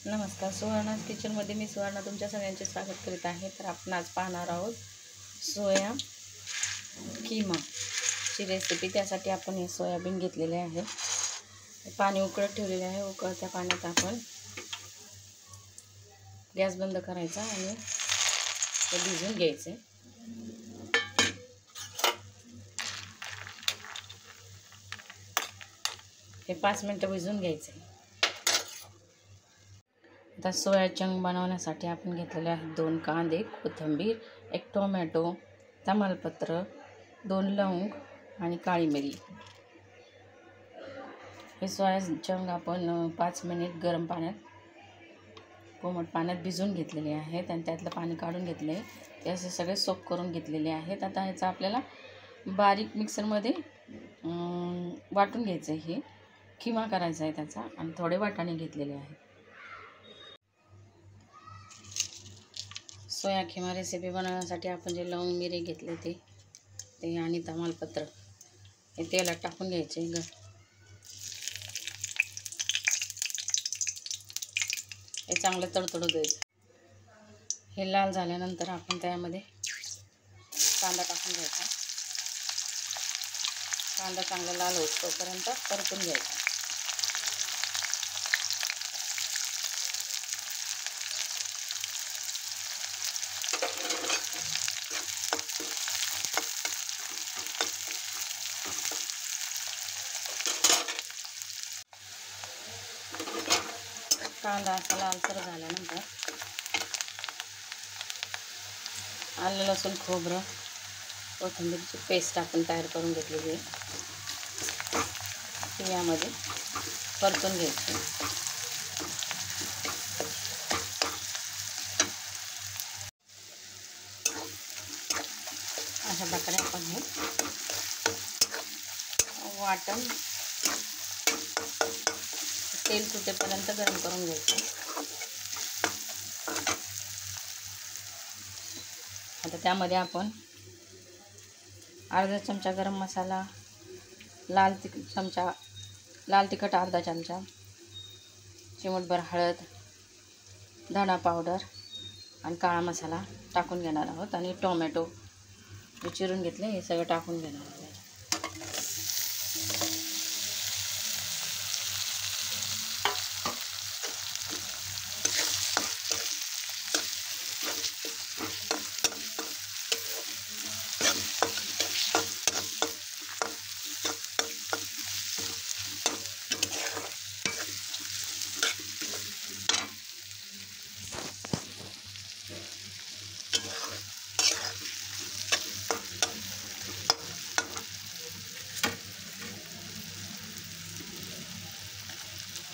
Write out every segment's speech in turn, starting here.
नमस्कार, सुवर्णाज किचनमध्ये मी सुवर्णा तुमच्या सगळ्यांचे स्वागत करीत आहे। तर आपण आज पाहणार आहोत सोया कीमाची रेसिपी। त्यासाठी आपण हे सोयाबीन घेतलेले आहे, पाणी उकळत ठेवलेले आहे। उकळत्या पाण्यात आपण गॅस बंद करायचा आणि ते भिजून घ्यायचे। हे 5 मिनिटं भिजून घ्यायचे। आता सोया चंक बनवण्यासाठी आपण घेतलेले आहेत 2 कांदे, कोथिंबीर, 1 टोमॅटो, तमालपत्र, 2 लवंग आणि काळी मिरी। हे सोया चंक आपण 5 मिनिट गरम पाण्यात, कोमट पाण्यात भिजवून घेतलेले आहेत आणि त्यातलं पाणी काढून घेतले। ते असे सगळे सोक करून घेतलेले आहेत। आता ह्याचा आपल्याला बारीक मिक्सरमध्ये वाटून घ्यायचं आहे। हे खिमा करायचा आहे त्याचा, आणि थोडे वाटाणे घेतलेले आहेत। सोया खिमा रेसिपी बनवण्यासाठी आपण जे लवंग मिरी घेतले ते आणि तमालपत्र हे तेलात टाकून घ्यायचे। हे चांगलं तडतडू द्यायचं। हे लाल झाल्यानंतर आपण त्यामध्ये कांदा टाकून घ्यायचा। कांदा चांगला लाल होईपर्यंत परतून घ्यायचा। कांदा असा लालसर झाल्यानंतर आलं लसूण खोबरं कोथिंबीरची पेस्ट आपण तयार करून घेतलेली आहे, ती यामध्ये परतून घ्यायची। अशा प्रकारे आपण हे वाटण तेल सुटेपर्यंत गरम करून घ्यायचं। आता त्यामध्ये आपण अर्धा चमचा गरम मसाला, लाल तिखट अर्धा चमचा, चिमूटभर हळद, धना पावडर आणि काळा मसाला टाकून घेणार आहोत। आणि टोमॅटो जे चिरून घेतले हे सगळं टाकून घेणार आहोत।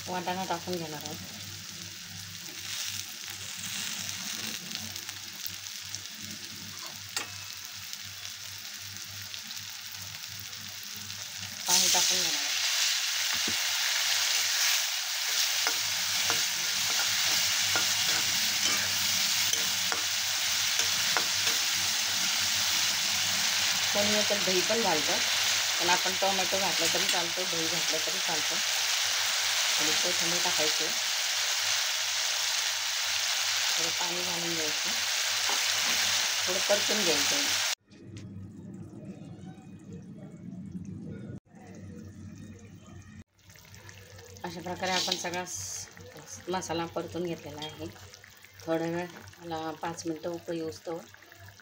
वाटाणा टाकून घेणार आहोत। पाणी टाकून घेणार आहोत। कोणी याच्यात दही पण घालतं, पण आपण टोमॅटो घातला तरी चालतो, दही घातलं तरी चालतं। आणि कोथिंबीर टाकायची, थोडं पाणी घालून घ्यायचं, थोडं परतून घ्यायचं। अशा प्रकारे आपण सगळा मसाला परतून घेतलेला आहे। थोड्या वेळ मला 5 मिनिटं उकळी येऊस्तो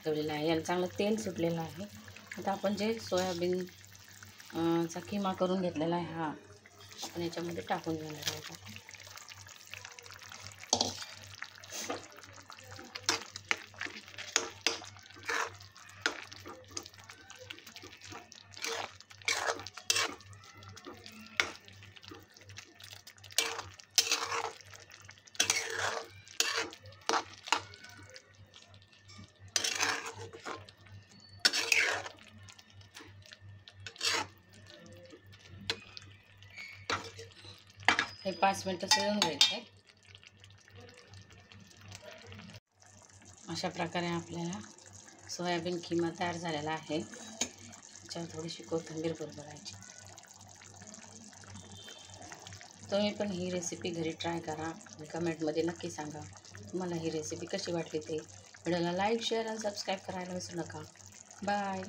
ठेवलेला आहे। याला चांगलं तेल सुटलेलं आहे। आता आपण जे सोयाबीन चा किमा करून घेतलेला आहे हा आपण याच्यामध्ये टाकून घेणार आहोत। हे 5 मिनिटं शिजवून घ्यायचे। अशा प्रकारे आपल्याला सोयाबीन खिमा तयार झालेला आहे। त्याच्यावर थोडीशी कोथिंबीर भरभरायची। तुम्ही पण ही रेसिपी घरी ट्राय करा आणि कमेंटमध्ये नक्की सांगा तुम्हाला ही रेसिपी कशी वाटली ते. व्हिडिओला लाईक शेअर आणि सबस्क्राईब करायला विसरू नका. बाय.